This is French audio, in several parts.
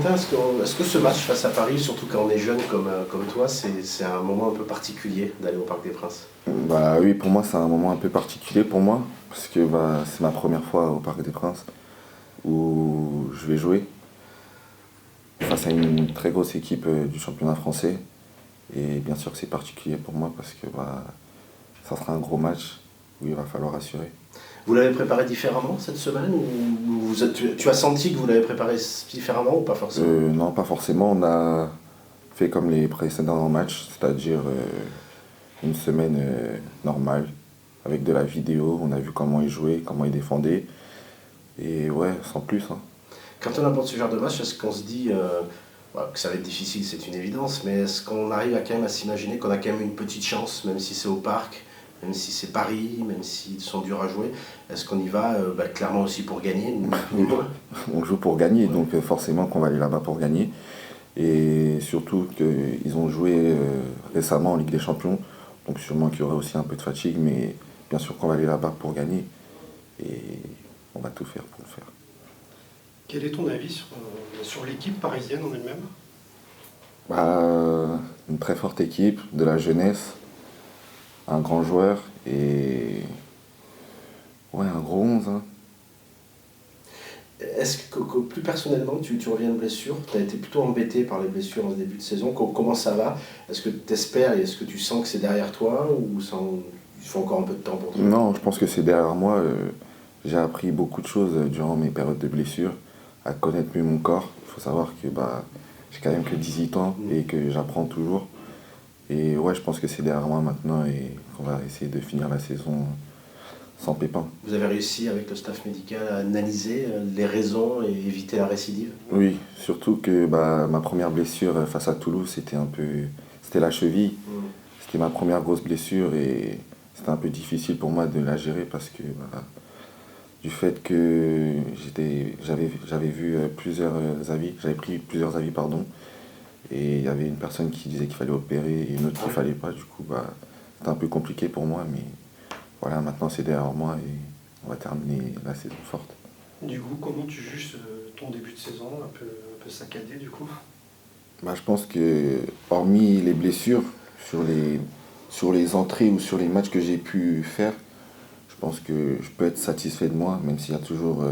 Valentin, est-ce que ce match face à Paris, surtout quand on est jeune comme toi, c'est un moment un peu particulier d'aller au Parc des Princes? Bah oui, pour moi c'est un moment un peu particulier pour moi, parce que c'est ma première fois au Parc des Princes où je vais jouer face à une très grosse équipe du championnat français. Et bien sûr que c'est particulier pour moi parce que ça sera un gros match où il va falloir assurer. Vous l'avez préparé différemment cette semaine ou tu as senti que vous l'avez préparé différemment ou pas forcément? Non, pas forcément. On a fait comme les précédents matchs, c'est-à-dire une semaine normale avec de la vidéo. On a vu comment ils jouaient, comment ils défendaient. Et ouais, sans plus, hein. Quand on aborde ce genre de match, est-ce qu'on se dit que ça va être difficile, c'est une évidence, mais est-ce qu'on arrive quand même à s'imaginer qu'on a quand même une petite chance, même si c'est au Parc, même si c'est Paris, même s'ils sont durs à jouer, est-ce qu'on y va clairement aussi pour gagner On joue pour gagner, donc forcément qu'on va aller là-bas pour gagner. Et surtout qu'ils ont joué récemment en Ligue des Champions, donc sûrement qu'il y aura aussi un peu de fatigue, mais bien sûr qu'on va aller là-bas pour gagner. Et on va tout faire pour le faire. Quel est ton avis sur l'équipe parisienne en elle-même? Une très forte équipe, de la jeunesse, un grand joueur et ouais, un gros 11, hein. Est-ce que plus personnellement, tu reviens de blessure, tu as été plutôt embêté par les blessures en ce début de saison, comment ça va? Est-ce que tu espères et est-ce que tu sens que c'est derrière toi ou il faut encore un peu de temps pour toi? Non, je pense que c'est derrière moi. J'ai appris beaucoup de choses durant mes périodes de blessure, à connaître mieux mon corps. Il faut savoir que j'ai quand même que 18 ans et que j'apprends toujours. Et ouais, je pense que c'est derrière moi maintenant et qu'on va essayer de finir la saison sans pépin. Vous avez réussi avec le staff médical à analyser les raisons et éviter la récidive? Oui, surtout que ma première blessure face à Toulouse, c'était la cheville. C'était ma première grosse blessure et c'était un peu difficile pour moi de la gérer parce que du fait que j'avais vu plusieurs avis, j'avais pris plusieurs avis, pardon, et il y avait une personne qui disait qu'il fallait opérer et une autre qu'il fallait pas. Du coup, c'était un peu compliqué pour moi, mais voilà, maintenant c'est derrière moi et on va terminer la saison forte. Du coup, comment tu juges ton début de saison, un peu saccadé du coup? Je pense que, hormis les blessures, sur les entrées ou sur les matchs que j'ai pu faire, je pense que je peux être satisfait de moi, même s'il y a toujours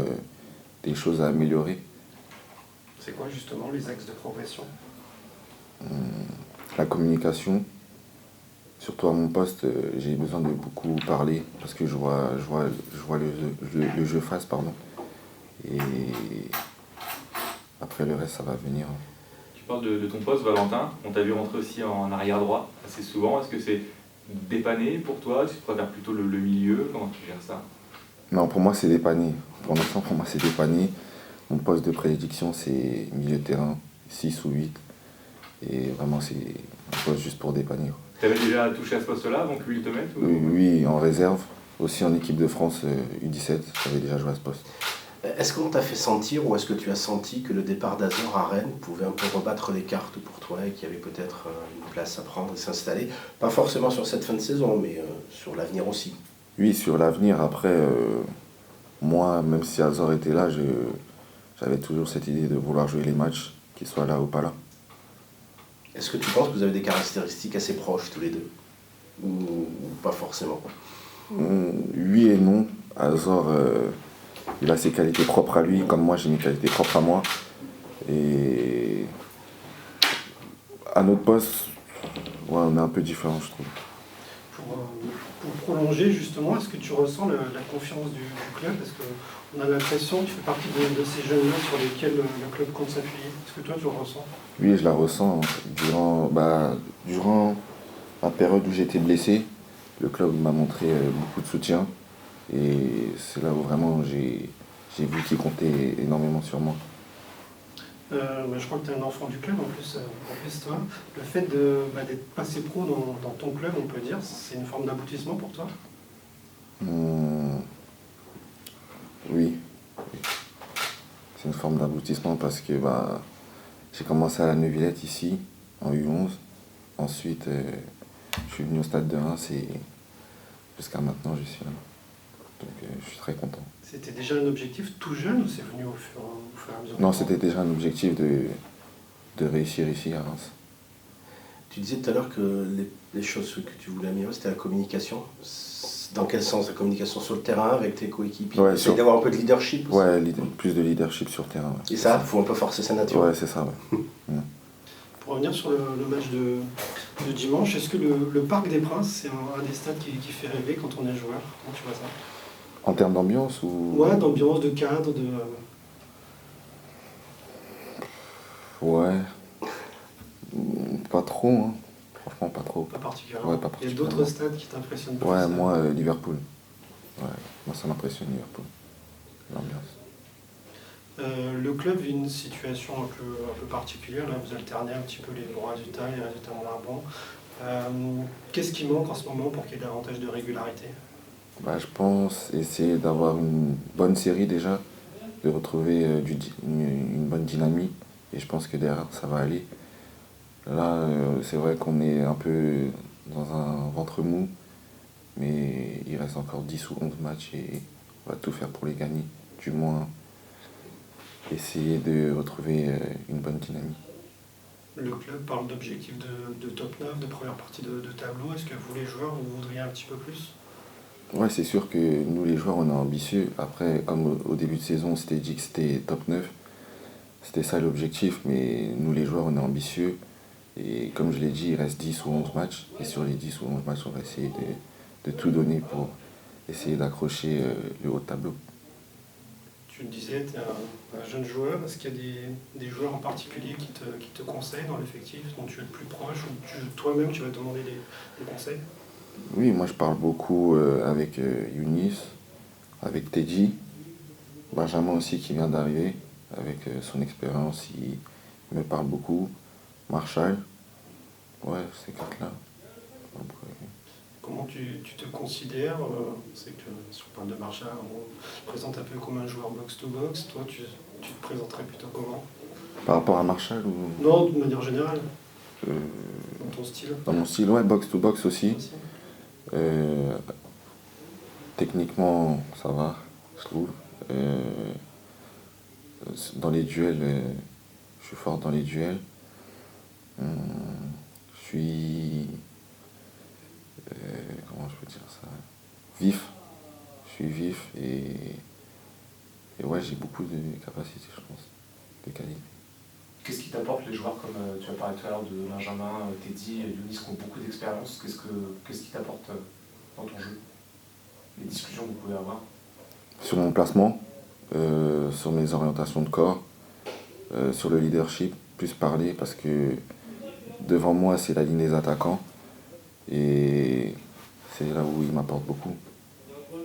des choses à améliorer. C'est quoi justement les axes de progression? La communication, surtout à mon poste, j'ai besoin de beaucoup parler parce que je vois le jeu face, pardon. Et après le reste, ça va venir. Tu parles de ton poste, Valentin. On t'a vu rentrer aussi en arrière droit assez souvent. Est-ce que c'est dépanné pour toi? Tu préfères plutôt le milieu? Comment tu gères ça? Non, pour moi, c'est dépanné. Pour l'instant, pour moi, c'est dépanné. Mon poste de prédiction, c'est milieu de terrain, 6 ou 8. Et vraiment, c'est un poste juste pour dépanner. Tu avais déjà touché à ce poste-là avant que lui te mette ou... Oui, en réserve. Aussi en équipe de France U17, j'avais déjà joué à ce poste. Est-ce qu'on t'a fait sentir ou est-ce que tu as senti que le départ d'Azor à Rennes pouvait un peu rebattre les cartes pour toi et qu'il y avait peut-être une place à prendre et s'installer? Pas forcément sur cette fin de saison, mais sur l'avenir aussi. Oui, sur l'avenir. Après, moi, même si Azor était là, j'avais toujours cette idée de vouloir jouer les matchs, qu'il soit là ou pas là. Est-ce que tu penses que vous avez des caractéristiques assez proches tous les deux? Ou pas forcément? Oui et non. Azor, il a ses qualités propres à lui, comme moi j'ai mes qualités propres à moi. Et à notre poste, ouais, on est un peu différents, je trouve. Pour prolonger justement, est-ce que tu ressens la confiance du club? Parce qu'on a l'impression que tu fais partie de ces jeunes-là sur lesquels le club compte s'appuyer. Est-ce que toi tu le ressens? Oui, je la ressens. Durant la période où j'étais blessé, le club m'a montré beaucoup de soutien. Et c'est là où vraiment j'ai vu qu'il comptait énormément sur moi. Je crois que tu es un enfant du club en plus toi. Le fait d'être passé pro dans ton club, on peut dire, c'est une forme d'aboutissement pour toi? Oui. C'est une forme d'aboutissement parce que j'ai commencé à la Neuvillette ici, en U11. Ensuite, je suis venu au stade de Reims et jusqu'à maintenant, je suis là. Donc je suis très content. C'était déjà un objectif tout jeune ou c'est venu au fur et à mesure? Non, c'était déjà un objectif de réussir ici à Reims. Tu disais tout à l'heure que les choses que tu voulais améliorer, c'était la communication. Dans quel sens? La communication sur le terrain avec tes coéquipiers? Ouais, Essayer d'avoir un peu de leadership aussi. Ouais, plus de leadership sur le terrain. Ouais. Et ça, il faut un peu forcer sa nature. Ouais, c'est ça. Ouais. Pour revenir sur le match de dimanche, est-ce que le Parc des Princes, c'est un des stades qui fait rêver quand on est joueur? Comment tu vois ça? En termes d'ambiance ou... Ouais, d'ambiance, de cadre, de... Ouais. Pas trop, hein. Franchement, pas trop. Pas particulièrement. Ouais, pas Il y a particulièrement. d'autres stades qui t'impressionnent plus? Ouais, moi, Liverpool. Ouais, moi, ça m'impressionne, Liverpool. L'ambiance. Le club vit une situation un peu particulière. Là, vous alternez un petit peu les bons résultats, les résultats moins bons. Qu'est-ce qui manque en ce moment pour qu'il y ait davantage de régularité? Bah, je pense essayer d'avoir une bonne série déjà, de retrouver une bonne dynamique. Et je pense que derrière, ça va aller. Là, c'est vrai qu'on est un peu dans un ventre mou, mais il reste encore 10 ou 11 matchs et on va tout faire pour les gagner. Du moins, essayer de retrouver une bonne dynamique. Le club parle d'objectifs de top 9, de première partie de tableau. Est-ce que vous, les joueurs, vous voudriez un petit peu plus? Ouais, c'est sûr que nous, les joueurs, on est ambitieux. Après, comme au début de saison, on s'était dit que c'était top 9. C'était ça l'objectif, mais nous, les joueurs, on est ambitieux. Et comme je l'ai dit, il reste 10 ou 11 matchs. Et sur les 10 ou 11 matchs, on va essayer de tout donner pour essayer d'accrocher le haut de tableau. Tu le disais, tu es un jeune joueur. Est-ce qu'il y a des joueurs en particulier qui te conseillent dans l'effectif, dont tu es le plus proche, ou toi-même tu vas demander des conseils? Oui, moi je parle beaucoup avec Younis, avec Teddy, Benjamin aussi qui vient d'arriver, avec son expérience, il me parle beaucoup, Marshall, ouais, ces quatre-là. Après, Comment tu te considères? C'est que si on parle de Marshall, on te présente un peu comme un joueur box-to-box. Toi, tu te présenterais plutôt comment? par rapport à Marshall ou Non, de manière générale, euh, dans ton style. dans mon style, ouais, box-to-box aussi. Techniquement, ça va, je trouve. Dans les duels, je suis fort dans les duels. Je suis... comment je peux dire ça? Vif. Je suis vif et ouais, j'ai beaucoup de capacités, je pense, de qualité. Qu'est-ce qui t'apporte les joueurs comme tu as parlé tout à l'heure de Benjamin, Teddy, Younis qui ont beaucoup d'expérience? Qu'est-ce qui t'apporte dans ton jeu? Les discussions que vous pouvez avoir? Sur mon placement, sur mes orientations de corps, sur le leadership, plus parler parce que devant moi c'est la ligne des attaquants et c'est là où ils m'apportent beaucoup.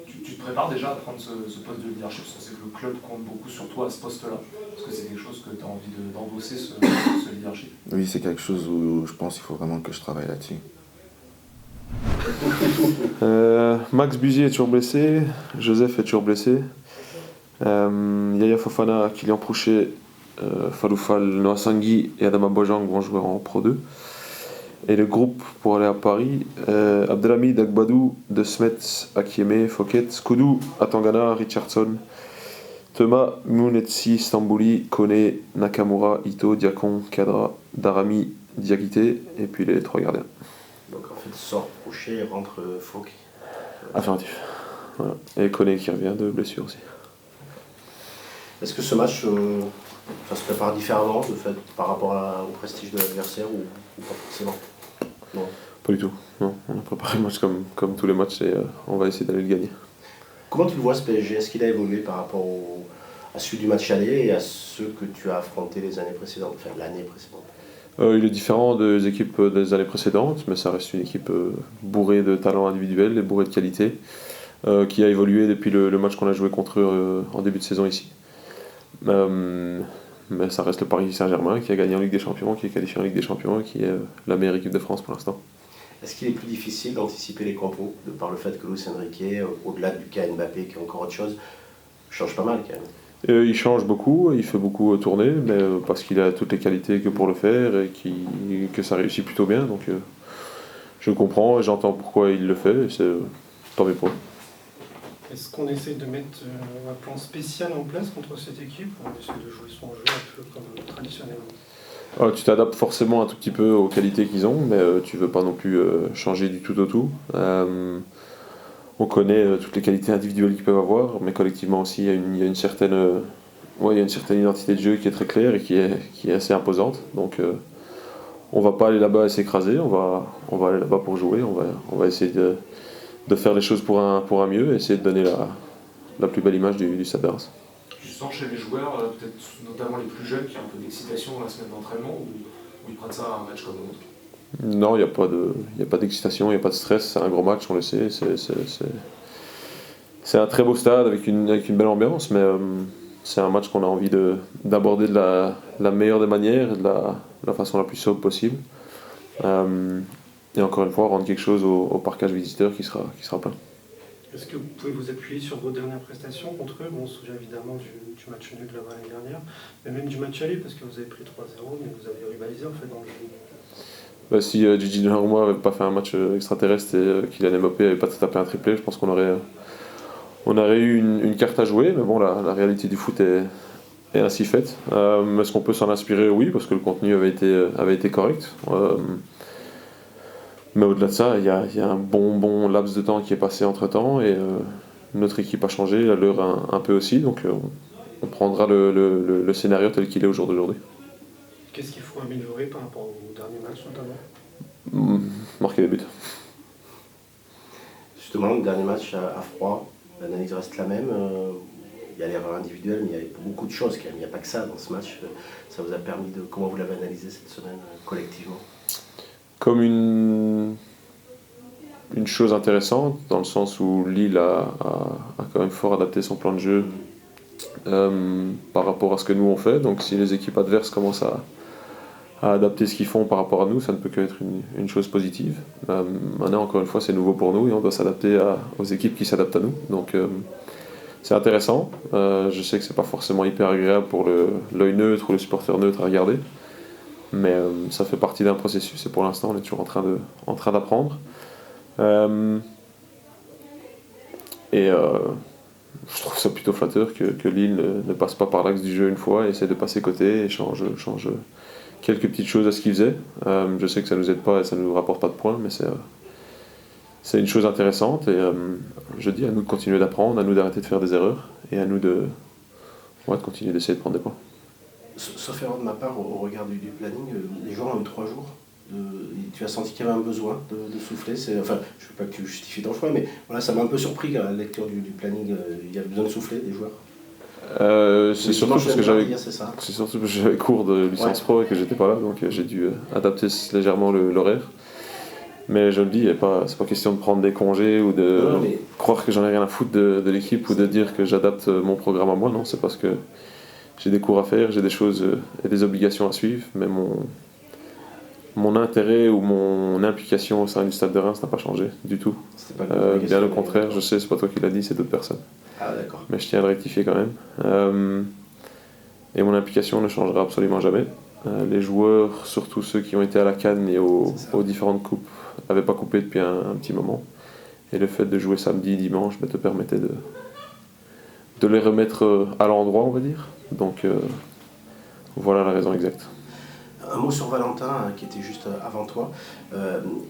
Tu te prépares déjà à prendre ce poste de leadership? Parce que c'est que le club compte beaucoup sur toi à ce poste-là. Est-ce que c'est quelque chose que tu as envie d'endosser, ce leadership? Oui, c'est quelque chose où je pense qu'il faut vraiment que je travaille là-dessus. Max Buzy est toujours blessé, Joseph est toujours blessé, Yaya Fofana, Kylian Prouchet, Faloufal, Noah Sangui et Adama Bojang vont jouer en Pro 2. Et le groupe pour aller à Paris, Abdelhamid, Agbadou, De Smet, Akieme, Fouquet, Skoudou, Atangana, Richardson, Thomas, Mounetsi, Stambouli, Kone, Nakamura, Ito, Diakon, Kadra, Darami, Diakité, et puis les 3 gardiens. Donc en fait, sort Prouchet et rentre Fouque. Affirmatif. Voilà. Et Kone qui revient de blessure aussi. Est-ce que ce match se prépare différemment de fait, par rapport au prestige de l'adversaire ou pas forcément? Non. Pas du tout. Non. On a préparé le match comme tous les matchs et on va essayer d'aller le gagner. Comment tu le vois ce PSG? Est-ce qu'il a évolué par rapport à celui du match aller et à ceux que tu as affrontés les années précédentes, enfin l'année précédente? Il est différent des équipes des années précédentes, mais ça reste une équipe bourrée de talents individuels et bourrée de qualité, qui a évolué depuis le match qu'on a joué contre eux en début de saison ici. Mais ça reste le Paris Saint-Germain qui a gagné en Ligue des Champions, qui est qualifié en Ligue des Champions et qui est la meilleure équipe de France pour l'instant. Est-ce qu'il est plus difficile d'anticiper les compos, de par le fait que Luis Enrique, au-delà du cas Mbappé qui est encore autre chose, change pas mal quand même? Il change beaucoup, il fait beaucoup tourner, mais parce qu'il a toutes les qualités que pour le faire et que ça réussit plutôt bien. Donc je comprends et j'entends pourquoi il le fait, et c'est tant mieux pour lui. Est-ce qu'on essaie de mettre un plan spécial en place contre cette équipe ou on essaie de jouer son jeu un peu comme traditionnellement? Tu t'adaptes forcément un tout petit peu aux qualités qu'ils ont, mais tu veux pas non plus changer du tout au tout. On connaît toutes les qualités individuelles qu'ils peuvent avoir, mais collectivement aussi, il y a une certaine identité de jeu qui est très claire et qui est assez imposante. Donc on va pas aller là-bas et s'écraser, on va aller là-bas pour jouer, on va essayer de faire les choses pour un mieux et essayer de donner la plus belle image du Stade de Reims. Tu sens chez les joueurs, peut-être notamment les plus jeunes, qu'il y a un peu d'excitation dans la semaine d'entraînement ou ils prennent ça à un match comme un autre? Non, il n'y a pas d'excitation, il n'y a pas de stress, c'est un gros match, on le sait. C'est un très beau stade avec une belle ambiance, mais c'est un match qu'on a envie d'aborder de la meilleure des manières et de la façon la plus sobre possible. Et encore une fois, rendre quelque chose au parquage visiteur qui sera plein. Est-ce que vous pouvez vous appuyer sur vos dernières prestations contre eux? Bon, on se souvient évidemment du match nul de l'année dernière, mais même du match aller, parce que vous avez pris 3-0, mais vous avez rivalisé en fait dans le jeu. Si Gigi Donnarumma n'avait pas fait un match extraterrestre et Kylian Mbappé n'avait pas tapé un triplé, je pense qu'on aurait eu une carte à jouer, mais bon, la réalité du foot est ainsi faite. Est-ce qu'on peut s'en inspirer? Oui, parce que le contenu avait été correct. Mais au-delà de ça, il y a un bon laps de temps qui est passé entre-temps et notre équipe a changé, la leur un peu aussi, donc on prendra le scénario tel qu'il est au jour d'aujourd'hui. Qu'est-ce qu'il faut améliorer par rapport au dernier match notamment? Marquer des buts. Justement, le dernier match à froid, l'analyse reste la même. Il y a l'erreur individuelle, mais il y a beaucoup de choses quand même. Il n'y a pas que ça dans ce match. Ça vous a permis de... Comment vous l'avez analysé cette semaine collectivement? Comme une chose intéressante, dans le sens où Lille a quand même fort adapté son plan de jeu par rapport à ce que nous on fait. Donc si les équipes adverses commencent à adapter ce qu'ils font par rapport à nous, ça ne peut qu'être une chose positive. Maintenant, encore une fois, c'est nouveau pour nous et on doit s'adapter aux équipes qui s'adaptent à nous. Donc c'est intéressant. Je sais que c'est pas forcément hyper agréable pour l'œil neutre ou le supporter neutre à regarder. Mais ça fait partie d'un processus et pour l'instant on est toujours en train d'apprendre. Je trouve ça plutôt flatteur que Lille ne passe pas par l'axe du jeu une fois et essaie de passer côté et change quelques petites choses à ce qu'il faisait. Je sais que ça nous aide pas et ça nous rapporte pas de points, mais c'est une chose intéressante et je dis à nous de continuer d'apprendre, à nous d'arrêter de faire des erreurs et à nous de continuer d'essayer de prendre des points. Sauf erreur de ma part, au regard du planning, les joueurs ont eu 3 jours. Tu as senti qu'il y avait un besoin de souffler. Enfin, je ne veux pas que tu justifies ton choix, mais voilà, ça m'a un peu surpris à la lecture du planning. Il y avait besoin de souffler, des joueurs. C'est surtout parce que j'avais cours de licence pro et que j'étais pas là, donc j'ai dû adapter légèrement l'horaire. Mais je le dis, c'est pas question de prendre des congés ou de croire que j'en ai rien à foutre de l'équipe ou de dire que j'adapte mon programme à moi. Non, c'est parce que j'ai des cours à faire, j'ai des choses et des obligations à suivre, mais mon intérêt ou mon implication au sein du Stade de Reims n'a pas changé du tout. Bien au contraire, je sais, c'est pas toi qui l'as dit, c'est d'autres personnes. Ah d'accord. Mais je tiens à le rectifier quand même. Et mon implication ne changera absolument jamais. Les joueurs, surtout ceux qui ont été à la CAN et aux différentes coupes, n'avaient pas coupé depuis un petit moment. Et le fait de jouer samedi, dimanche, te permettait de les remettre à l'endroit, on va dire. Donc voilà la raison exacte. Un mot sur Valentin, qui était juste avant toi.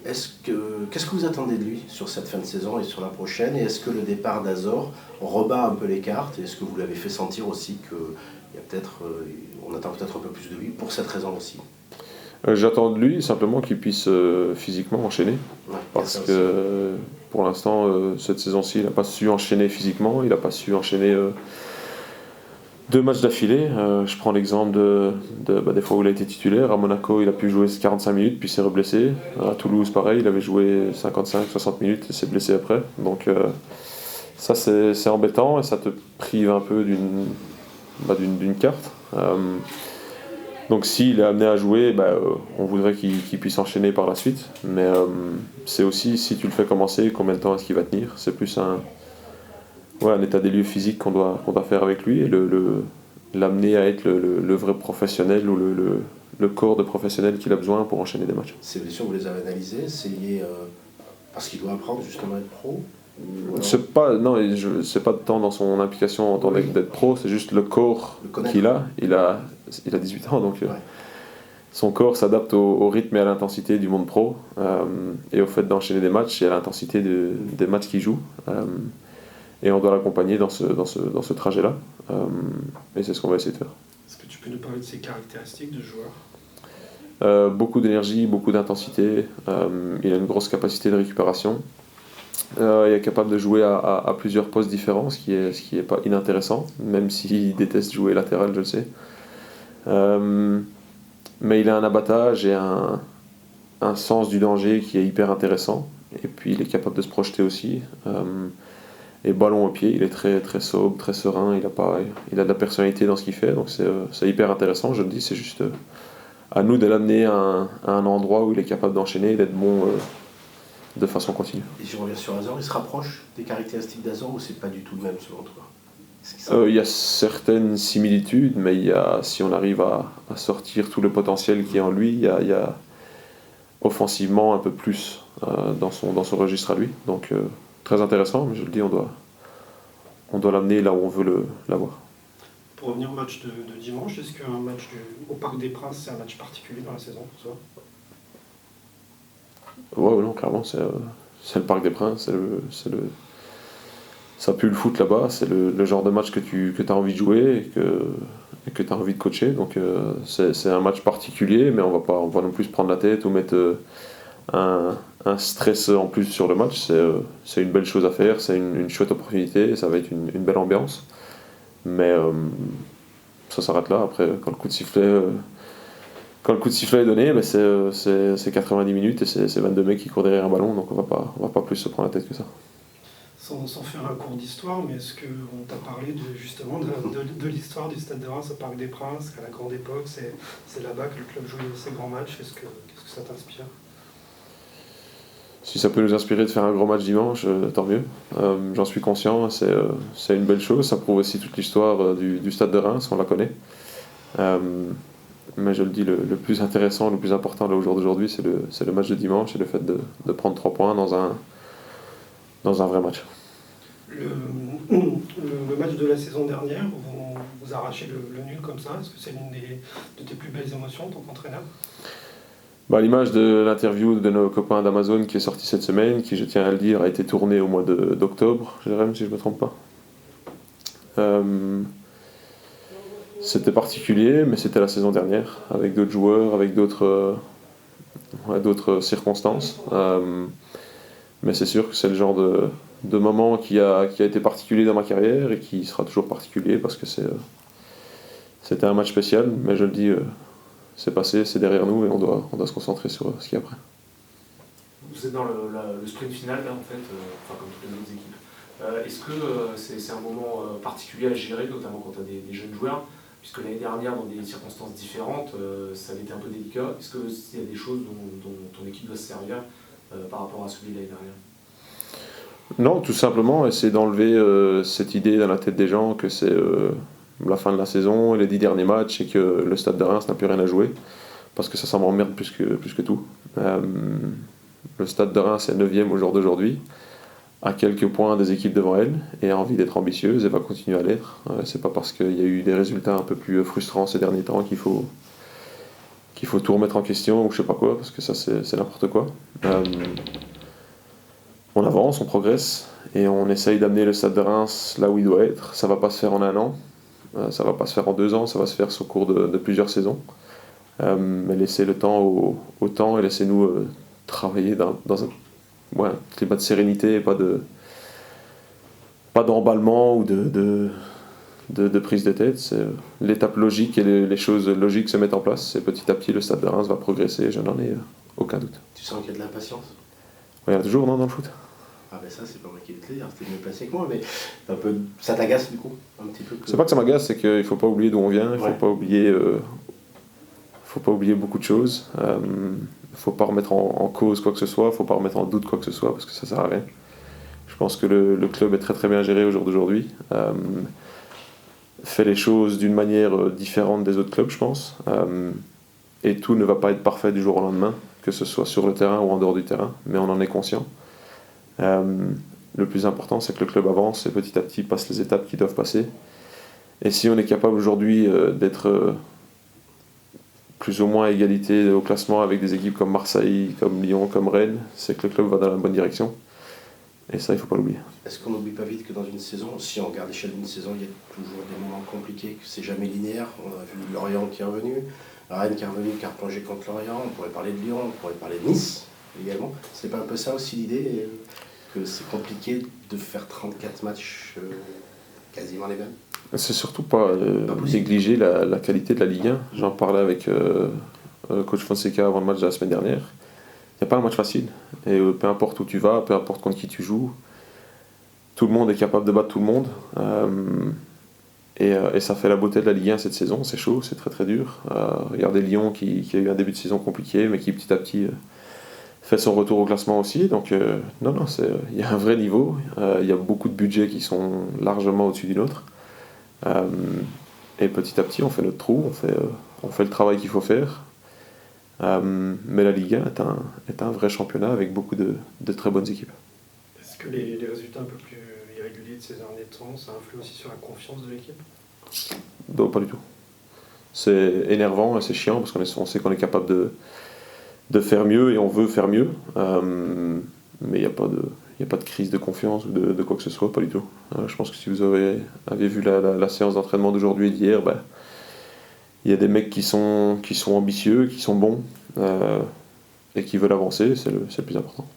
Qu'est-ce que vous attendez de lui sur cette fin de saison et sur la prochaine? Et est-ce que le départ d'Azor rebat un peu les cartes? Et est-ce que vous l'avez fait sentir aussi qu'on attend peut-être un peu plus de lui pour cette raison aussi? J'attends de lui simplement qu'il puisse physiquement enchaîner. Parce que pour l'instant, cette saison-ci, il n'a pas su enchaîner physiquement, il n'a pas su enchaîner 2 matchs d'affilée. Je prends l'exemple des fois où il a été titulaire. À Monaco, il a pu jouer 45 minutes puis s'est reblessé. À Toulouse, pareil, il avait joué 55-60 minutes et s'est blessé après. Donc ça, c'est embêtant et ça te prive un peu d'une carte. Donc s'il est amené à jouer, on voudrait qu'il puisse enchaîner par la suite. Mais c'est aussi, si tu le fais commencer, combien de temps est-ce qu'il va tenir? C'est plus un état des lieux physique qu'on doit faire avec lui et l'amener à être le vrai professionnel ou le corps de professionnel qu'il a besoin pour enchaîner des matchs. Ces blessures, vous les avez analysées? C'est lié parce qu'il doit apprendre justement à être pro? Ou alors, C'est pas, non, c'est pas tant dans son implication en tant d'être pro, c'est juste le corps le connaître. qu'il a. Il a 18 ans, donc Ouais. son corps s'adapte au rythme et à l'intensité du monde pro et au fait d'enchaîner des matchs et à l'intensité des matchs qu'il joue. Et on doit l'accompagner dans ce trajet-là. Et c'est ce qu'on va essayer de faire. Est-ce que tu peux nous parler de ses caractéristiques de joueur? Beaucoup d'énergie, beaucoup d'intensité. Il a une grosse capacité de récupération. Il est capable de jouer à plusieurs postes différents, ce qui est pas inintéressant, même s'il déteste jouer latéral, je le sais. Mais il a un abattage et un sens du danger qui est hyper intéressant. Et puis il est capable de se projeter aussi. Et ballon au pied, il est très, très sobre, très serein. Il a de la personnalité dans ce qu'il fait, donc c'est hyper intéressant. Je le dis, c'est juste à nous de l'amener à un endroit où il est capable d'enchaîner et d'être bon de façon continue. Et je reviens sur Azor, il se rapproche des caractéristiques d'Azor ou c'est pas du tout le même selon toi? Il y a certaines similitudes, mais si on arrive à sortir tout le potentiel qui est en lui, il y a offensivement un peu plus dans son registre à lui. Donc très intéressant, mais je le dis, on doit l'amener là où on veut l'avoir. Pour revenir au match de dimanche, est-ce qu'un match au Parc des Princes, c'est un match particulier dans la saison pour toi? Ouais, non, clairement, c'est le Parc des Princes, ça pue le foot là-bas, c'est le genre de match que tu as envie de jouer et que tu as envie de coacher. Donc c'est un match particulier, mais on va non plus se prendre la tête ou mettre un stress en plus sur le match. C'est une belle chose à faire, c'est une chouette opportunité, ça va être une belle ambiance. Mais ça s'arrête là. Après, quand le coup de sifflet est donné, ben c'est 90 minutes et c'est 22 mecs qui courent derrière un ballon, donc on va pas plus se prendre la tête que ça. Sans faire un cours d'histoire, mais est-ce qu'on t'a parlé justement de l'histoire du Stade de Reims au Parc des Princes, qu'à la grande époque, c'est là-bas que le club jouait ses grands matchs? Qu'est-ce que ça t'inspire? Si ça peut nous inspirer de faire un gros match dimanche, tant mieux. J'en suis conscient, c'est une belle chose, ça prouve aussi toute l'histoire du Stade de Reims, on la connaît. Mais je le dis, le plus intéressant, le plus important là, au jour d'aujourd'hui, c'est le match de dimanche et le fait de prendre 3 points dans un vrai match. Le match de la saison dernière, vous arrachez le nul comme ça, est-ce que c'est l'une de tes plus belles émotions en tant qu'entraîneur? L'image de l'interview de nos copains d'Amazon qui est sortie cette semaine, qui, je tiens à le dire, a été tournée au mois d'octobre, Jérém, si je ne me trompe pas. C'était particulier, mais c'était la saison dernière, avec d'autres joueurs, avec d'autres circonstances. Mais c'est sûr que c'est le genre de moment qui a été particulier dans ma carrière et qui sera toujours particulier parce que c'était un match spécial, mais je le dis, c'est passé, c'est derrière nous et on doit se concentrer sur ce qu'il y a après. Vous êtes dans le sprint final là en fait, comme toutes les autres équipes. Est-ce que c'est un moment particulier à gérer, notamment quand tu as des jeunes joueurs, puisque l'année dernière, dans des circonstances différentes, ça avait été un peu délicat. Est-ce qu'il y a des choses dont ton équipe doit se servir par rapport à celui de l'année dernière? Non, tout simplement, essayer d'enlever cette idée dans la tête des gens que c'est la fin de la saison, les 10 derniers matchs et que le Stade de Reims n'a plus rien à jouer, parce que ça m'emmerde plus que tout. Le Stade de Reims est 9e au jour d'aujourd'hui, à quelques points des équipes devant elle, et a envie d'être ambitieuse et va continuer à l'être. C'est pas parce qu'il y a eu des résultats un peu plus frustrants ces derniers temps qu'il faut tout remettre en question ou je sais pas quoi, parce que ça c'est n'importe quoi. On avance, on progresse, et on essaye d'amener le Stade de Reims là où il doit être. Ça va pas se faire en 1 an, ça va pas se faire en 2 ans, ça va se faire au cours de plusieurs saisons. Mais laissez le temps au temps et laissez-nous travailler dans un climat de sérénité et pas d'emballement ou de prise de tête. C'est l'étape logique et les choses logiques se mettent en place et petit à petit le Stade de Reims va progresser, je n'en ai aucun doute. Tu sens qu'il y a de l'impatience? Il y en a toujours, non, dans le foot? Ah ben ça c'est pas moi qui vais te le dire, c'était mieux passé que moi, mais un peu, ça t'agace du coup un petit peu C'est pas que ça m'agace, c'est qu'il faut pas oublier d'où on vient, il faut pas oublier beaucoup de choses. Faut pas remettre en cause quoi que ce soit, faut pas remettre en doute quoi que ce soit parce que ça sert à rien. Je pense que le club est très très bien géré au jour d'aujourd'hui. Fait les choses d'une manière différente des autres clubs, je pense. Et tout ne va pas être parfait du jour au lendemain, que ce soit sur le terrain ou en dehors du terrain, mais on en est conscient. Le plus important, c'est que le club avance et petit à petit passe les étapes qu'ils doivent passer. Et si on est capable aujourd'hui d'être plus ou moins à égalité au classement avec des équipes comme Marseille, comme Lyon, comme Rennes, c'est que le club va dans la bonne direction. Et ça, il ne faut pas l'oublier. Est-ce qu'on n'oublie pas vite que dans une saison, si on regarde l'échelle d'une saison, il y a toujours des moments compliqués, que c'est jamais linéaire. On a vu Lorient qui est revenu, Rennes qui est revenu, qui a replongé contre Lorient, on pourrait parler de Lyon, on pourrait parler de Nice également. C'est pas un peu ça aussi l'idée, que c'est compliqué de faire 34 matchs quasiment les mêmes? C'est surtout pas négliger la qualité de la Ligue 1. J'en parlais avec coach Fonseca avant le match de la semaine dernière. Il n'y a pas un match facile. Et peu importe où tu vas, peu importe contre qui tu joues, tout le monde est capable de battre tout le monde. Et ça fait la beauté de la Ligue 1 cette saison. C'est chaud, c'est très très dur. Regardez Lyon qui a eu un début de saison compliqué, mais qui petit à petit fait son retour au classement aussi. Donc non, il y a un vrai niveau. Il y a beaucoup de budgets qui sont largement au-dessus du nôtre. Et petit à petit, on fait notre trou, on fait le travail qu'il faut faire. Mais la Ligue 1 est un vrai championnat avec beaucoup de très bonnes équipes. Est-ce que les résultats un peu plus irréguliers de ces derniers temps, ça influe aussi sur la confiance de l'équipe? Non, pas du tout. C'est énervant et c'est chiant parce qu'on sait qu'on est capable de faire mieux et on veut faire mieux. Mais il n'y a pas de crise de confiance ou de quoi que ce soit, pas du tout. Je pense que si vous avez vu la séance d'entraînement d'aujourd'hui et d'hier, il y a des mecs qui sont ambitieux, qui sont bons et qui veulent avancer, c'est le plus important.